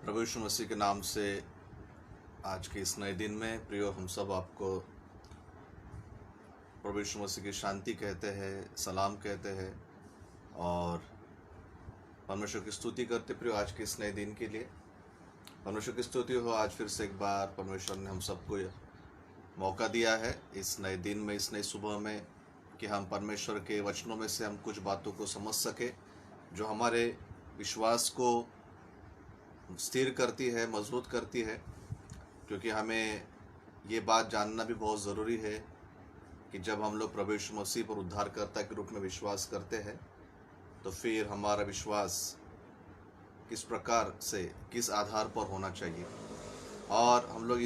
प्रभु यीशु मसीह के नाम से आज के इस नए दिन में प्रियो हम सब आपको प्रभु यीशु मसीह की शांति कहते हैं, सलाम कहते हैं और परमेश्वर की स्तुति करते प्रियो आज के इस नए दिन के लिए। परमेश्वर की स्तुति हो। आज फिर से एक बार परमेश्वर ने हम सबको मौका दिया है इस नए दिन में, इस नई सुबह में, कि हम परमेश्वर के वचनों में से हम कुछ बातों को समझ सके जो हमारे विश्वास को स्थिर करती है, मजबूत करती है। क्योंकि हमें ये बात जानना भी बहुत ज़रूरी है कि जब हम लोग प्रभु यीशु मसीह पर उद्धारकर्ता के रूप में विश्वास करते हैं तो फिर हमारा विश्वास किस प्रकार से, किस आधार पर होना चाहिए। और हम लोग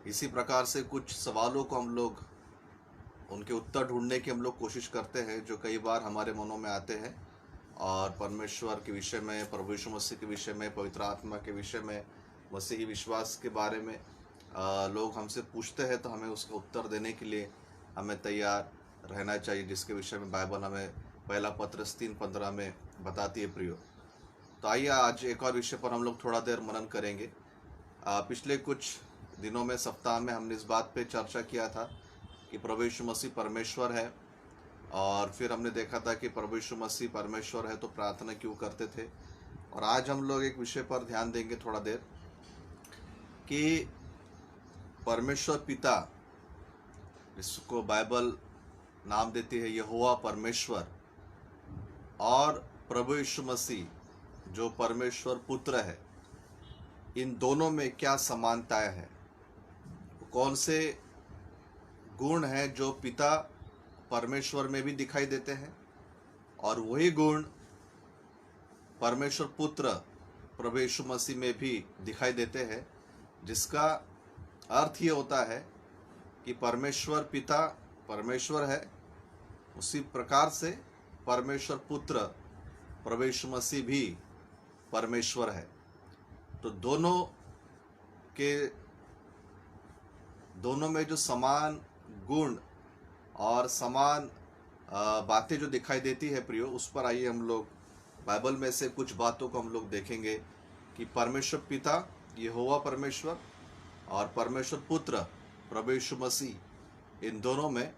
इसी प्रकार से कुछ सवालों को हम लोग उनके उत्तर ढूंढने की हम लोग कोशिश करते हैं जो कई बार हमारे मनों में आते हैं। और परमेश्वर के विषय में, प्रभु यीशु मसीह के विषय में, पवित्र आत्मा के विषय में, मसीही विश्वास के बारे में लोग हमसे पूछते हैं तो हमें उसका उत्तर देने के लिए हमें तैयार रहना चाहिए, जिसके विषय में बाइबल हमें पहला पत्रस 3:15 में बताती है प्रियो। तो आइए आज एक और विषय पर हम लोग थोड़ा देर मनन करेंगे। पिछले कुछ दिनों में, सप्ताह में हमने इस बात पे चर्चा किया था कि प्रभु यीशु मसीह परमेश्वर है। और फिर हमने देखा था कि प्रभु यीशु मसीह परमेश्वर है तो प्रार्थना क्यों करते थे। और आज हम लोग एक विषय पर ध्यान देंगे थोड़ा देर कि परमेश्वर पिता, जिसको बाइबल नाम देती है यहोवा परमेश्वर, और प्रभु यीशु मसीह जो परमेश्वर पुत्र है, इन दोनों में क्या समानताएं हैं, कौन से गुण हैं जो पिता परमेश्वर में भी दिखाई देते हैं और वही गुण परमेश्वर पुत्र प्रभु यीशु मसीह में भी दिखाई देते हैं। जिसका अर्थ ये होता है कि परमेश्वर पिता परमेश्वर है, उसी प्रकार से परमेश्वर पुत्र प्रभु यीशु मसीह भी परमेश्वर है। तो दोनों में जो समान गुण और समान बातें जो दिखाई देती है प्रियो, उस पर आइए हम लोग बाइबल में से कुछ बातों को हम लोग देखेंगे कि परमेश्वर पिता यहोवा परमेश्वर और परमेश्वर पुत्र प्रभु यीशु मसीह, इन दोनों में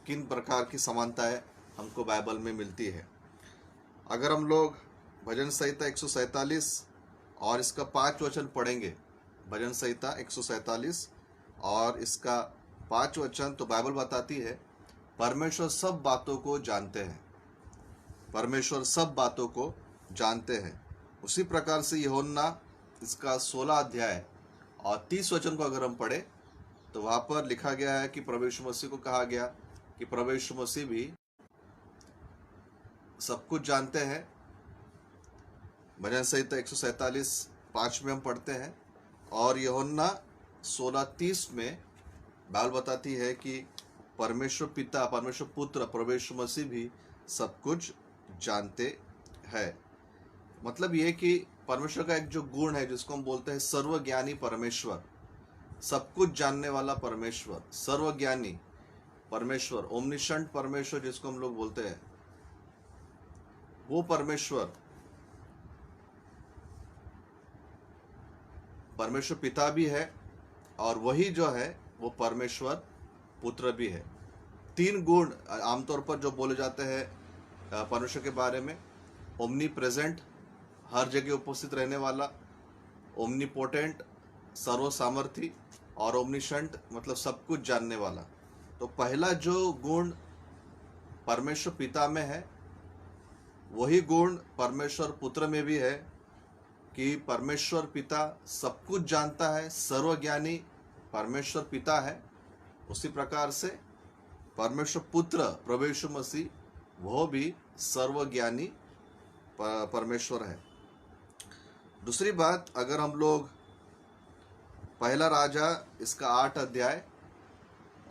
किन प्रकार की समानताएं हमको बाइबल में मिलती है। अगर हम लोग भजन संहिता 147 और इसका 5 वचन पढ़ेंगे, भजन संहिता 147 और इसका 5 वचन, तो बाइबल बताती है परमेश्वर सब बातों को जानते हैं, परमेश्वर सब बातों को जानते हैं। उसी प्रकार से यूहन्ना इसका 16 अध्याय और 30 वचन को अगर हम पढ़े तो वहाँ पर लिखा गया है कि प्रभु यीशु मसीह को कहा गया कि प्रभु यीशु मसीह भी सब कुछ जानते हैं। भजन संहिता 147:5 में हम पढ़ते हैं और यूहन्ना 16:30 में बाइबल बताती है कि परमेश्वर पिता, परमेश्वर पुत्र प्रभु यीशु मसीह भी सब कुछ जानते हैं। मतलब ये कि परमेश्वर का एक जो गुण है जिसको हम बोलते हैं सर्वज्ञानी परमेश्वर, सब कुछ जानने वाला परमेश्वर, सर्वज्ञानी परमेश्वर, ओमनिशंट परमेश्वर जिसको हम लोग बोलते हैं, वो परमेश्वर परमेश्वर पिता भी है और वही जो है वो परमेश्वर पुत्र भी है। 3 गुण आमतौर पर जो बोले जाते हैं परमेश्वर के बारे में: ओमनी प्रेजेंट, हर जगह उपस्थित रहने वाला; ओमनीपोटेंट, सर्वसामर्थी; और ओमनिशंट, मतलब सब कुछ जानने वाला। तो पहला जो गुण परमेश्वर पिता में है, वही गुण परमेश्वर पुत्र में भी है कि परमेश्वर पिता सब कुछ जानता है, सर्वज्ञानी परमेश्वर पिता है। उसी प्रकार से परमेश्वर पुत्र प्रभु यीशु मसीह, वह भी सर्वज्ञानी परमेश्वर है। दूसरी बात, अगर हम लोग पहला राजा इसका 8 अध्याय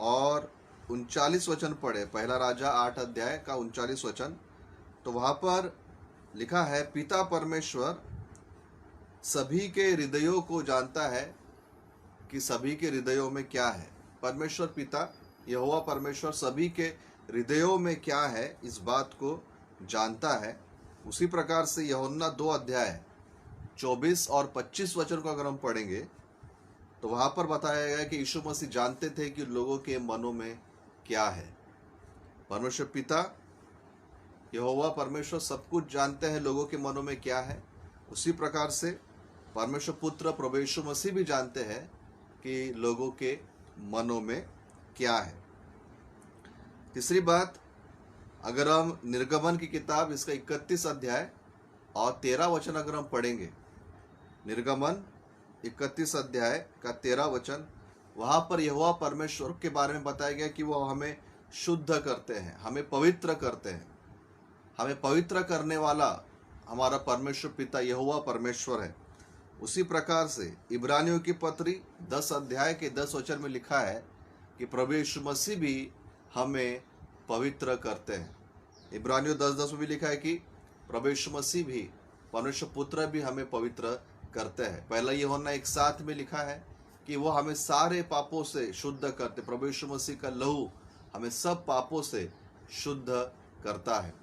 और 39 वचन पढ़े, पहला राजा 8 अध्याय का 39 वचन, तो वहाँ पर लिखा है पिता परमेश्वर सभी के हृदयों को जानता है कि सभी के हृदयों में क्या है। परमेश्वर पिता यहोवा परमेश्वर सभी के हृदयों में क्या है इस बात को जानता है। उसी प्रकार से यूहन्ना 2 अध्याय 24 और 25 वचन को अगर हम पढ़ेंगे तो वहाँ पर बताया गया कि यीशु मसीह जानते थे कि लोगों के मनों में क्या है। परमेश्वर पिता यहोवा परमेश्वर सब कुछ जानते हैं लोगों के मनों में क्या है। उसी प्रकार से परमेश्वर पुत्र प्रभु यीशु मसीह भी जानते हैं कि लोगों के मनों में क्या है। तीसरी बात, अगर हम निर्गमन की किताब इसका 31 अध्याय और 13 वचन अगर हम पढ़ेंगे, निर्गमन 31 अध्याय का 13 वचन, वहाँ पर यहोवा परमेश्वर के बारे में बताया गया कि वो हमें शुद्ध करते हैं, हमें पवित्र करते हैं। हमें पवित्र करने वाला हमारा परमेश्वर पिता यहोवा परमेश्वर है। उसी प्रकार से इब्रानियों की पत्री 10 अध्याय के 10 वचन में लिखा है कि प्रभु यीशु मसीह भी हमें पवित्र करते हैं। इब्रानियों 10:10 में भी लिखा है कि प्रभु यीशु मसीह भी, परमेश्वर पुत्र भी हमें पवित्र करते हैं। पहला यूहन्ना 1:7 में लिखा है कि वो हमें सारे पापों से शुद्ध करते। प्रभु यीशु मसीह का लहू हमें सब पापों से शुद्ध करता है।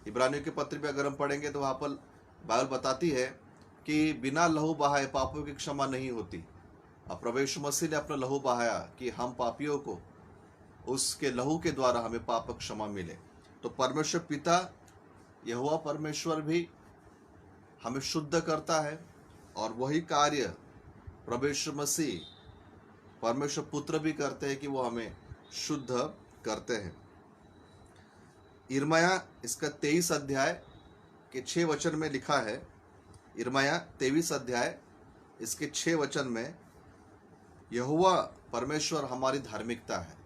इब्रानियों की पत्री में अगर हम पढ़ेंगे तो वहाँ पर बाइबल बताती है कि बिना लहू बहाए पापों की क्षमा नहीं होती। अब प्रभु यीशु मसीह ने अपना लहू बहाया कि हम पापियों को उसके लहू के द्वारा हमें पाप क्षमा मिले। तो परमेश्वर पिता यहोवा परमेश्वर भी हमें शुद्ध करता है और वही कार्य प्रभु यीशु मसीह परमेश्वर पुत्र भी करते हैं कि वो हमें शुद्ध करते हैं। यिर्मयाह इसका 23 अध्याय के 6 वचन में लिखा है, यिर्मयाह 23 अध्याय इसके 6 वचन में, यहोवा परमेश्वर हमारी धार्मिकता है।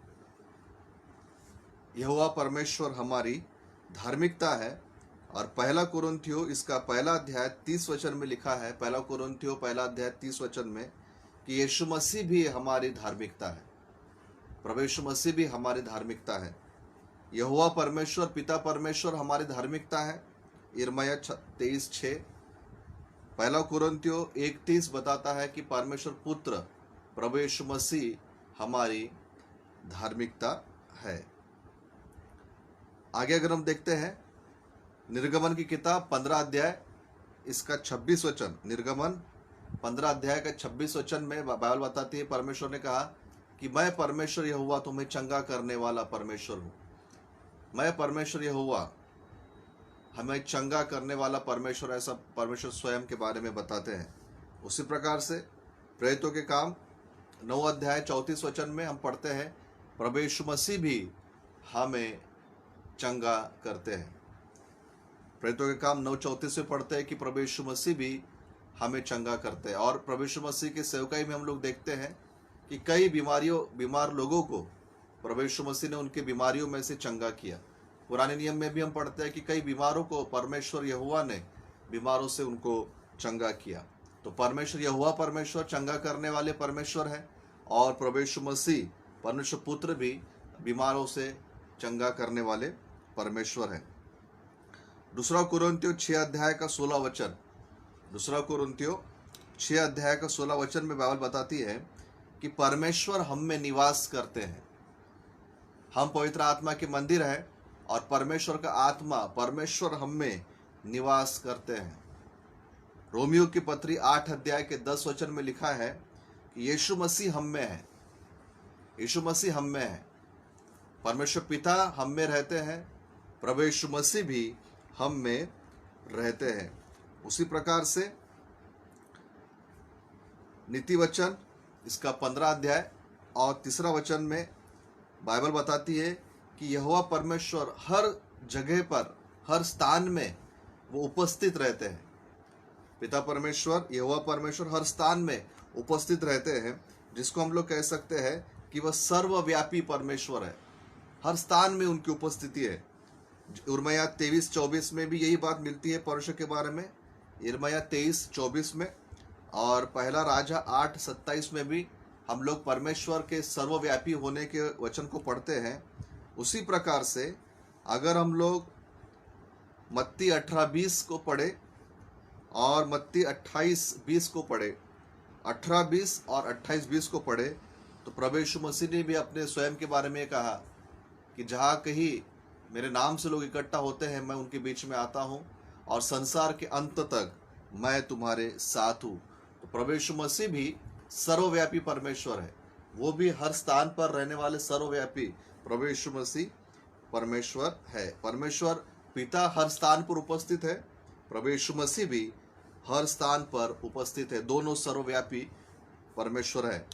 यहोवा परमेश्वर हमारी धार्मिकता है। और पहला कुरिन्थियों इसका पहला अध्याय 30 वचन में लिखा है, पहला कुरिन्थियों पहला अध्याय 30 वचन में, कि यीशु मसीह भी हमारी धार्मिकता है। प्रभु यीशु मसीह भी हमारी धार्मिकता है। यहोवा परमेश्वर पिता परमेश्वर हमारी धार्मिकता है। यिर्मयाह 23:6। पहला कुरिन्थियों 1:30 बताता है कि परमेश्वर पुत्र प्रभु यीशु मसीह हमारी धार्मिकता है। आगे अगर हम देखते हैं निर्गमन की किताब 15 अध्याय इसका 26 वचन, निर्गमन 15 अध्याय का 26 वचन में बाइबल बताती है, परमेश्वर ने कहा कि मैं परमेश्वर यहोवा तुम्हें चंगा करने वाला परमेश्वर हूँ। मैं परमेश्वर यहोवा हमें चंगा करने वाला परमेश्वर, ऐसा परमेश्वर स्वयं के बारे में बताते हैं। उसी प्रकार से प्रेरितों के काम 9 अध्याय 34 वचन में हम पढ़ते हैं, प्रभु यीशु मसीह भी हमें चंगा करते हैं। प्रेरितों के काम 9:34 में पढ़ते हैं कि प्रभु यीशु मसीह भी हमें चंगा करते हैं। और प्रभु यीशु मसीह की सेवकाई में हम लोग देखते हैं कि कई बीमार लोगों को प्रभु यीशु मसीह ने उनके बीमारियों में से चंगा किया। पुराने नियम में भी हम पढ़ते हैं कि कई बीमारों को परमेश्वर यहोवा ने बीमारों से उनको चंगा किया। तो परमेश्वर यहोवा परमेश्वर चंगा करने वाले परमेश्वर है, और प्रभु यीशु मसीह परमेश्वर पुत्र भी बीमारों से चंगा करने वाले परमेश्वर है। दूसरा कुरिन्थियों 6 अध्याय का 16 वचन, दूसरा कुरिन्थियों 6 अध्याय का 16 वचन में बाइबल बताती है कि परमेश्वर हम में निवास करते हैं। हम पवित्र आत्मा के मंदिर हैं और परमेश्वर का आत्मा परमेश्वर हम में निवास करते हैं। रोमियो की पत्री 8 अध्याय के 10 वचन में लिखा है कि यीशु मसीह हम में है, यीशु मसीह हम में है। परमेश्वर पिता हम में रहते हैं, प्रभु यीशु मसीह भी हम में रहते हैं। उसी प्रकार से नीति वचन इसका 15 अध्याय और 3 वचन में बाइबल बताती है कि यहोवा परमेश्वर हर जगह पर, हर स्थान में वो उपस्थित रहते हैं। पिता परमेश्वर यहोवा परमेश्वर हर स्थान में उपस्थित रहते हैं, जिसको हम लोग कह सकते हैं कि वह सर्वव्यापी परमेश्वर है। हर स्थान में उनकी उपस्थिति है। यिर्मयाह 23:24 में भी यही बात मिलती है परमेश्वर के बारे में, यिर्मयाह 23:24 में, और पहला राजा 8:27 में भी हम लोग परमेश्वर के सर्वव्यापी होने के वचन को पढ़ते हैं। उसी प्रकार से अगर हम लोग मत्ती 18:20 को पढ़े और मत्ती 28:20 को पढ़े, 18:20 और 28:20 को पढ़े, तो प्रभु यीशु मसीह ने भी अपने स्वयं के बारे में कहा कि जहाँ कहीं मेरे नाम से लोग इकट्ठा होते हैं, मैं उनके बीच में आता हूँ, और संसार के अंत तक मैं तुम्हारे साथ हूँ। तो प्रभु यीशु मसीह भी सर्वव्यापी परमेश्वर है, वो भी हर स्थान पर रहने वाले सर्वव्यापी प्रभु यीशु मसीह परमेश्वर है। परमेश्वर पिता हर स्थान पर उपस्थित है, प्रभु यीशु मसीह भी हर स्थान पर उपस्थित है, दोनों सर्वव्यापी परमेश्वर है।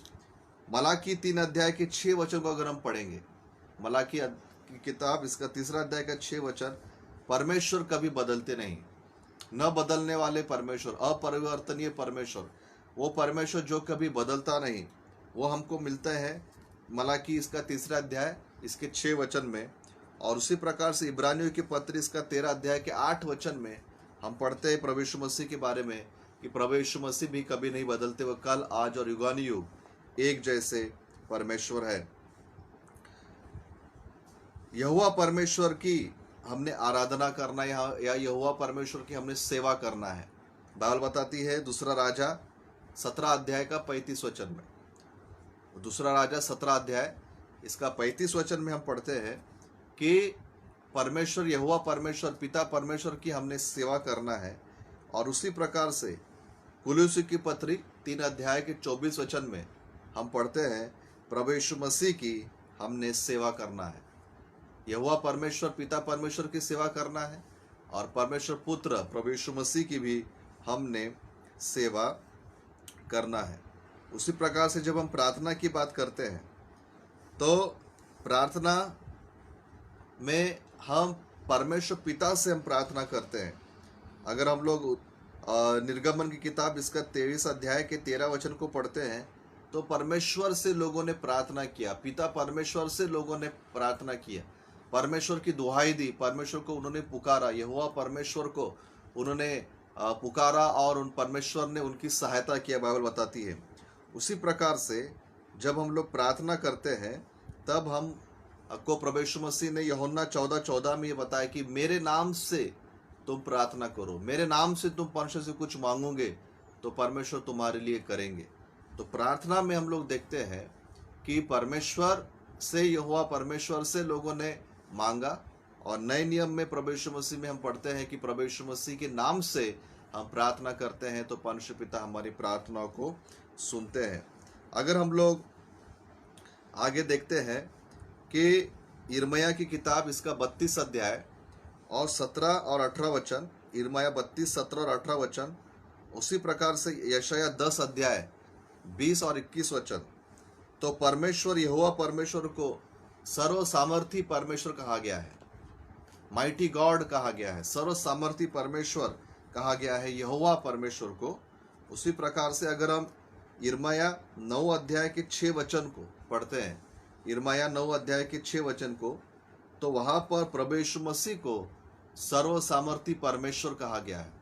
मलाकी 3 अध्याय के 6 वचन को अगर हम पढ़ेंगे, मलाकी की किताब इसका 3 अध्याय का 6 वचन, परमेश्वर कभी बदलते नहीं, न बदलने वाले परमेश्वर, अपरिवर्तनीय परमेश्वर, वो परमेश्वर जो कभी बदलता नहीं, वो हमको मिलता है मलाकी इसका 3 अध्याय इसके 6 वचन में। और उसी प्रकार से इब्रानियों की पत्री इसका 13 अध्याय के 8 वचन में हम पढ़ते हैं प्रभु यीशु मसीह के बारे में कि प्रभु यीशु मसीह भी कभी नहीं बदलते, वह कल आज और युगानुयुग एक जैसे परमेश्वर है। यहोवा परमेश्वर की हमने आराधना करना है या यहोवा परमेश्वर की हमने सेवा करना है। बाइबल बताती है दूसरा राजा 17 अध्याय का 35 वचन में, दूसरा राजा 17 अध्याय इसका 35 वचन में हम पढ़ते हैं कि परमेश्वर यहोवा परमेश्वर पिता परमेश्वर की हमने सेवा करना है। और उसी प्रकार से कुलुस्सी की पत्री 3 अध्याय के 24 वचन में हम पढ़ते हैं प्रभु यीशु मसीह की हमने सेवा करना है। यहोवा परमेश्वर पिता परमेश्वर की सेवा करना है और परमेश्वर पुत्र प्रभु यीशु मसीह की भी हमने सेवा करना है। उसी प्रकार से जब हम प्रार्थना की बात करते हैं तो प्रार्थना में हम परमेश्वर पिता से हम प्रार्थना करते हैं। अगर हम लोग निर्गमन की किताब इसका 23 अध्याय के 13 वचन को पढ़ते हैं तो परमेश्वर से लोगों ने प्रार्थना किया, पिता परमेश्वर से लोगों ने प्रार्थना किया, परमेश्वर की दुहाई दी, परमेश्वर को उन्होंने पुकारा, यहोवा परमेश्वर को उन्होंने पुकारा और उन परमेश्वर ने उनकी सहायता किया, बाइबल बताती है। उसी प्रकार से जब हम लोग प्रार्थना करते हैं तब हम को प्रभु यीशु मसीह ने यूहन्ना 14:14 में ये बताया कि मेरे नाम से तुम प्रार्थना करो, मेरे नाम से तुम परमेश्वर से कुछ मांगोगे तो परमेश्वर तुम्हारे लिए करेंगे। तो प्रार्थना में हम लोग देखते हैं कि परमेश्वर से यहोवा परमेश्वर से लोगों ने मांगा। और नए नियम में प्रभु यीशु मसीह में हम पढ़ते हैं कि प्रभु यीशु मसीह के नाम से हम प्रार्थना करते हैं तो परमेश्वर पिता हमारी प्रार्थनाओं को सुनते हैं। अगर हम लोग आगे देखते हैं कि यिर्मयाह की किताब इसका 32 अध्याय और 17 और 18 वचन, यिर्मयाह 32, 17 और 18 वचन, उसी प्रकार से यशायाह 10 अध्याय 20 और 21 वचन, तो परमेश्वर यहोवा परमेश्वर को सर्व सामर्थी परमेश्वर कहा गया है, माइटी गॉड कहा गया है, सर्व सामर्थी परमेश्वर कहा गया है यहोवा परमेश्वर को। उसी प्रकार से अगर हम यिर्मयाह 9 अध्याय के 6 वचन को पढ़ते हैं, यिर्मयाह 9 अध्याय के 6 वचन को, तो वहां पर प्रभु यीशु मसीह को सर्व सामर्थी परमेश्वर कहा गया है।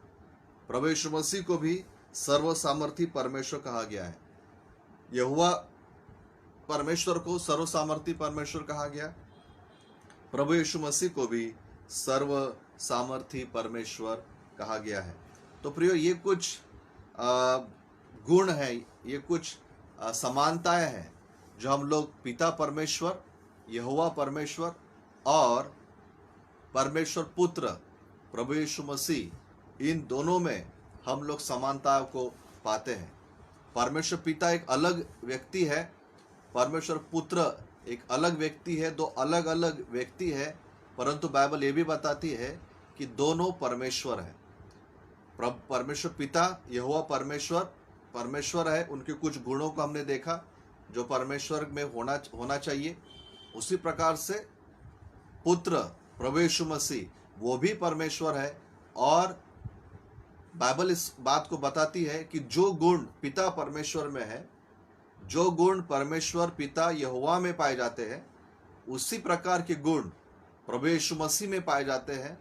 प्रभु यीशु मसीह को भी सर्व सामर्थी परमेश्वर कहा गया है। यहोवा परमेश्वर को सर्व सामर्थी परमेश्वर कहा गया, प्रभु यीशु मसीह को भी सर्व सामर्थी परमेश्वर कहा गया है। तो प्रियो, ये कुछ गुण है, ये कुछ समानताएं हैं जो हम लोग पिता परमेश्वर, यहोवा परमेश्वर और परमेश्वर पुत्र प्रभु यीशु मसीह, इन दोनों में हम लोग समानता को पाते हैं। परमेश्वर पिता एक अलग व्यक्ति है, परमेश्वर पुत्र एक अलग व्यक्ति है, दो अलग अलग व्यक्ति है, परंतु बाइबल ये भी बताती है कि दोनों परमेश्वर है। परमेश्वर पिता यहोवा परमेश्वर है, उनके कुछ गुणों को हमने देखा जो परमेश्वर में होना चाहिए। उसी प्रकार से पुत्र प्रभु यीशु मसीह वो भी परमेश्वर है और बाइबल इस बात को बताती है कि जो गुण पिता परमेश्वर में है, जो गुण परमेश्वर पिता यहोवा में पाए जाते हैं, उसी प्रकार के गुण प्रभु यीशु मसीह में पाए जाते हैं,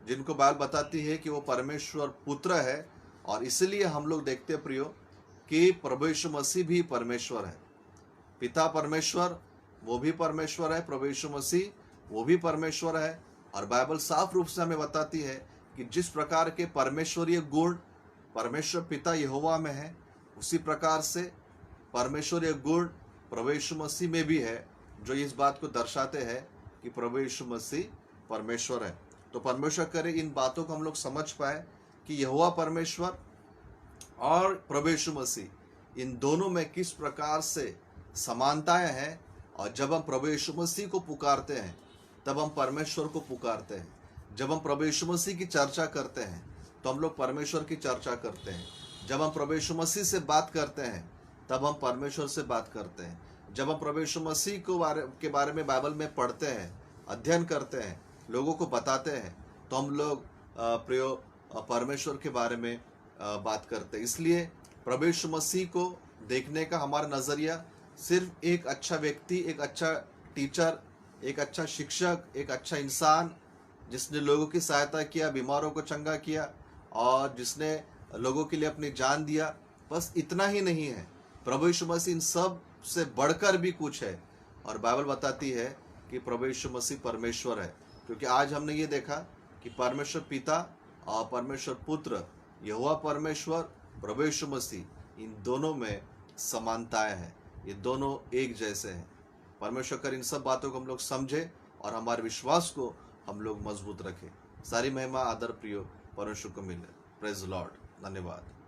जिनको बाइबल बताती है कि वो परमेश्वर पुत्र है। और इसलिए हम लोग देखते हैं प्रियो कि प्रभु यीशु मसीह भी परमेश्वर है। पिता परमेश्वर वो भी परमेश्वर है, प्रभु यीशु मसीह वो भी परमेश्वर है। और बाइबल साफ रूप से हमें बताती है कि जिस प्रकार के परमेश्वरीय गुण परमेश्वर पिता यहोवा में है, उसी प्रकार से परमेश्वरीय गुण प्रभु यीशु मसीह में भी है, जो इस बात को दर्शाते हैं कि प्रभु यीशु मसीह परमेश्वर है। तो परमेश्वर करे इन बातों को हम लोग समझ पाए कि यहोवा परमेश्वर और प्रभु यीशु मसीह, इन दोनों में किस प्रकार से समानताएं हैं। और जब हम प्रभु यीशु मसीह को पुकारते हैं तब हम परमेश्वर को पुकारते हैं। जब हम प्रभु यीशु मसीह की चर्चा करते हैं तो हम लोग परमेश्वर की चर्चा करते हैं। जब हम प्रभु यीशु मसीह से बात करते हैं तब हम परमेश्वर से बात करते हैं। जब हम प्रभु यीशु मसीह के बारे में बाइबल में पढ़ते हैं, अध्ययन करते हैं, लोगों को बताते हैं, तो हम लोग परमेश्वर के बारे में बात करते हैं। इसलिए प्रभु यीशु मसीह को देखने का हमारा नज़रिया सिर्फ एक अच्छा व्यक्ति, एक अच्छा टीचर, एक अच्छा शिक्षक, एक अच्छा इंसान जिसने लोगों की सहायता किया, बीमारों को चंगा किया और जिसने लोगों के लिए अपनी जान दिया, बस इतना ही नहीं है। प्रभु यीशु मसीह इन सब से बढ़कर भी कुछ है। और बाइबल बताती है कि प्रभु यीशु मसीह परमेश्वर है, क्योंकि आज हमने ये देखा कि परमेश्वर पिता और परमेश्वर पुत्र, यहोवा परमेश्वर, प्रभु यीशु मसीह, इन दोनों में समानताएं हैं। ये दोनों एक जैसे हैं। परमेश्वर कर इन सब बातों को हम लोग समझे और हमारे विश्वास को हम लोग मजबूत रखें। सारी महिमा आदर प्रिय परमेश्वर को मिले। Praise Lord. धन्यवाद।